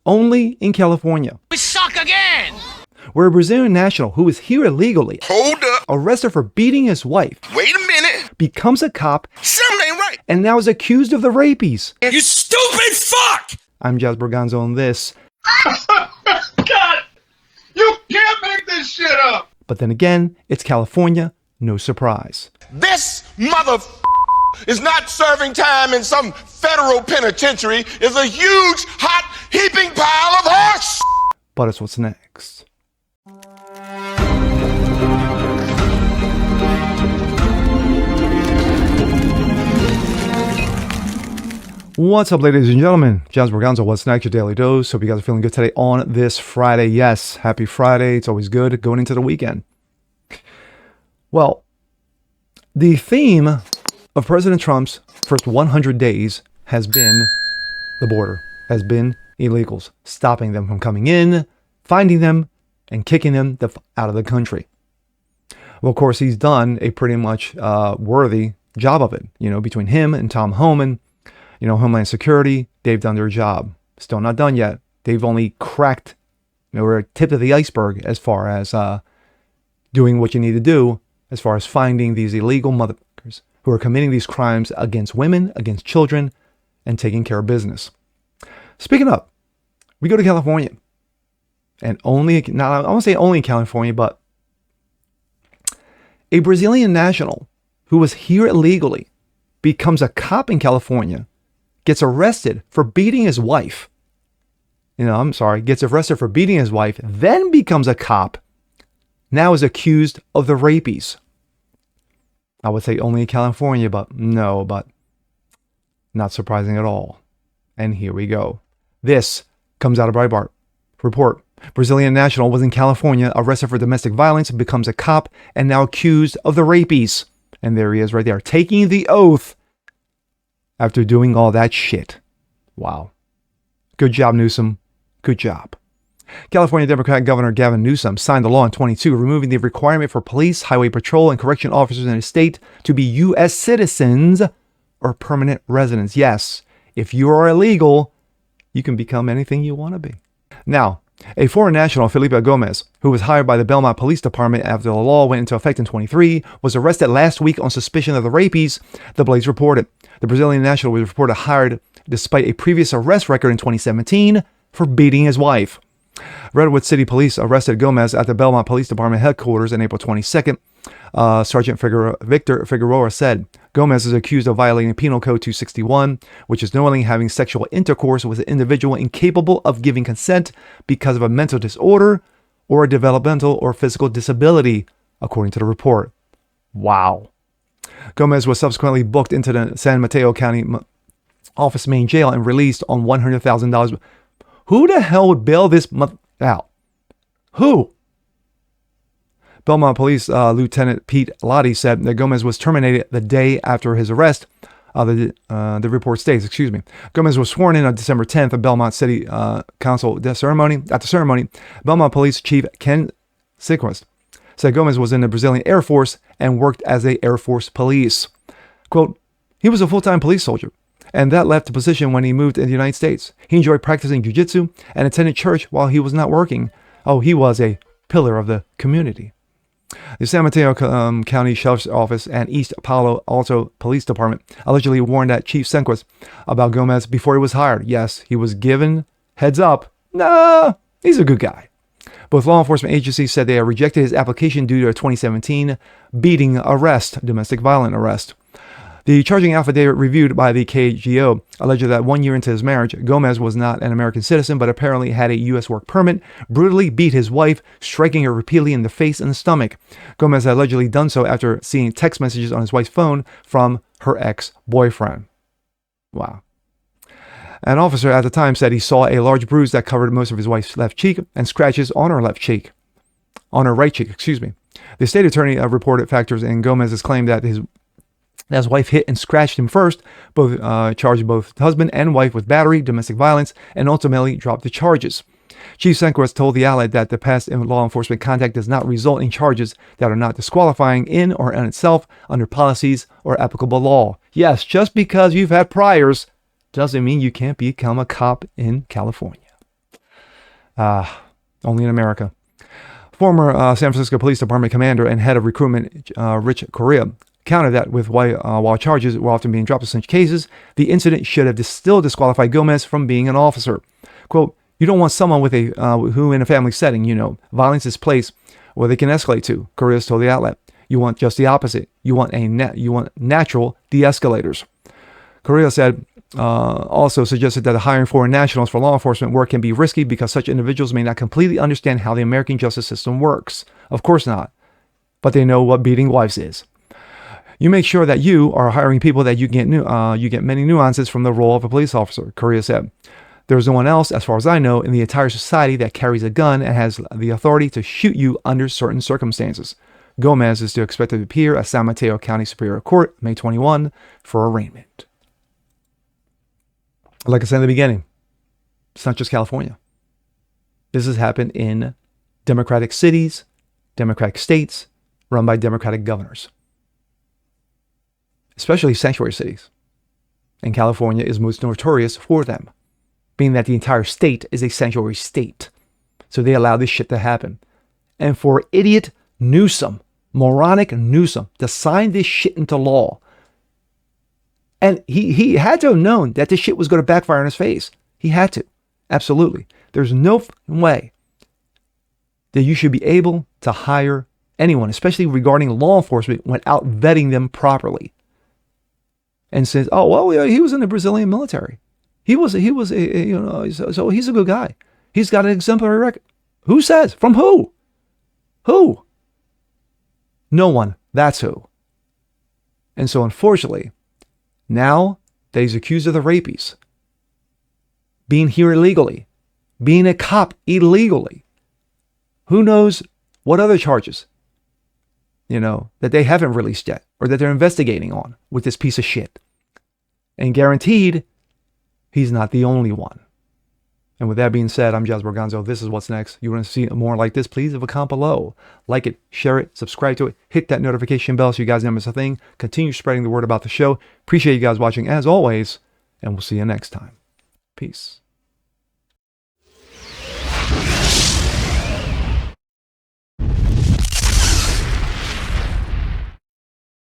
only in California. We suck again! Where a Brazilian national who is here illegally, Hold up. arrested for beating his wife, Wait a minute. becomes a cop, Something ain't right. and now is accused of the rapies. You stupid fuck! I'm Jazz Berganzo on this. God, you can't make this shit up. But then again, it's California, no surprise. This mother is not serving time in some federal penitentiary. It's a huge, hot, heaping pile of horse. But it's what's next. What's up, ladies and gentlemen? Jazz Berganzo, what's next? Your daily dose. Hope you guys are feeling good today on this Friday. Yes, happy Friday. It's always good going into the weekend. Well, the theme of President Trump's first 100 days has been the border, has been illegals, stopping them from coming in, finding them, and kicking them out of the country. Well, of course, he's done a pretty much worthy job of it. You know, between him and Tom Homan, you know, Homeland Security, they've done their job. Still not done yet. They've only cracked, you know, we're at the tip of the iceberg as far as doing what you need to do, as far as finding these illegal motherfuckers who are committing these crimes against women, against children, and taking care of business. Speaking of, we go to California. And only, not I won't say only in California, but a Brazilian national who was here illegally becomes a cop in California, gets arrested for beating his wife. Gets arrested for beating his wife, then becomes a cop, now is accused of the rapies. I would say only in California, but not surprising at all. And here we go. This comes out of Breitbart. Report. Brazilian national was in California, arrested for domestic violence, becomes a cop, and now accused of the rapies. And there he is right there, taking the oath after doing all that shit. Wow. Good job, Newsom. Good job. California Democratic Governor Gavin Newsom signed the law in 2022, removing the requirement for police, highway patrol, and correction officers in the state to be U.S. citizens or permanent residents. Yes, if you are illegal, you can become anything you want to be. Now, a foreign national, Felipe Gomez, who was hired by the Belmont Police Department after the law went into effect in 2023, was arrested last week on suspicion of the rapies, the Blaze reported. The Brazilian national was reported hired despite a previous arrest record in 2017 for beating his wife. Redwood City Police arrested Gomez at the Belmont Police Department headquarters on April 22nd. Sergeant Victor Figueroa said Gomez is accused of violating Penal Code 261, which is knowingly having sexual intercourse with an individual incapable of giving consent because of a mental disorder or a developmental or physical disability, according to the report. Wow. Gomez was subsequently booked into the San Mateo County Office Main Jail and released on $100,000. Who the hell would bail this out? Who? Belmont Police Lieutenant Pete Lottie said that Gomez was terminated the day after his arrest. The report states, Gomez was sworn in on December 10th at Belmont City Council ceremony. At the ceremony, Belmont Police Chief Ken Sequest said Gomez was in the Brazilian Air Force and worked as a Air Force police. Quote, he was a full-time police soldier, and that left the position when he moved in the United States. He enjoyed practicing jiu-jitsu and attended church while he was not working. Oh, he was a pillar of the community. The San Mateo County Sheriff's Office and East Palo Alto Police Department allegedly warned that Chief Sequest about Gomez before he was hired. Yes, he was given heads up. Nah, he's a good guy. Both law enforcement agencies said they had rejected his application due to a 2017 beating arrest, domestic violent arrest. The charging affidavit reviewed by the KGO alleged that 1 year into his marriage, Gomez was not an American citizen but apparently had a U.S. work permit, brutally beat his wife, striking her repeatedly in the face and the stomach. Gomez had allegedly done so after seeing text messages on his wife's phone from her ex-boyfriend. Wow. An officer at the time said he saw a large bruise that covered most of his wife's left cheek and scratches on her right cheek. The state attorney reported factors in Gomez's claim that his wife hit and scratched him first, charged both husband and wife with battery, domestic violence, and ultimately dropped the charges. Chief Sequest told the outlet that the past law enforcement contact does not result in charges that are not disqualifying in or in itself under policies or applicable law. Yes, just because you've had priors doesn't mean you can't become a cop in California. Only in America. Former San Francisco Police Department commander and head of recruitment Rich Correa countered that with while charges were often being dropped in such cases, the incident should have still disqualified Gomez from being an officer. Quote, you don't want someone with who in a family setting, violence is placed where they can escalate to, Correa told the outlet. You want just the opposite. You want natural de-escalators. Correa said, also suggested that hiring foreign nationals for law enforcement work can be risky because such individuals may not completely understand how the American justice system works. Of course not. But they know what beating wives is. You make sure that you are hiring people that you get many nuances from the role of a police officer, Correa said. There's no one else, as far as I know, in the entire society that carries a gun and has the authority to shoot you under certain circumstances. Gomez is still expected to appear at San Mateo County Superior Court May 21 for arraignment. Like I said in the beginning, it's not just California. This has happened in Democratic cities, Democratic states, run by Democratic governors, especially sanctuary cities. And California is most notorious for them, being that the entire state is a sanctuary state. So they allow this shit to happen. And for idiot Newsom, moronic Newsom, to sign this shit into law, and he had to have known that this shit was going to backfire in his face. He had to. Absolutely. There's no way that you should be able to hire anyone, especially regarding law enforcement, without vetting them properly. And says, oh, well, yeah, he was in the Brazilian military. So he's a good guy. He's got an exemplary record. Who says? From who? Who? No one. That's who. And so, unfortunately, now that he's accused of the rapies, being here illegally, being a cop illegally, who knows what other charges, that they haven't released yet or that they're investigating on with this piece of shit. And guaranteed, he's not the only one. And with that being said, I'm Jasper Gonzo. This is What's Next. You want to see more like this, please leave a comment below. Like it, share it, subscribe to it, hit that notification bell so you guys never miss a thing. Continue spreading the word about the show. Appreciate you guys watching as always, and we'll see you next time. Peace.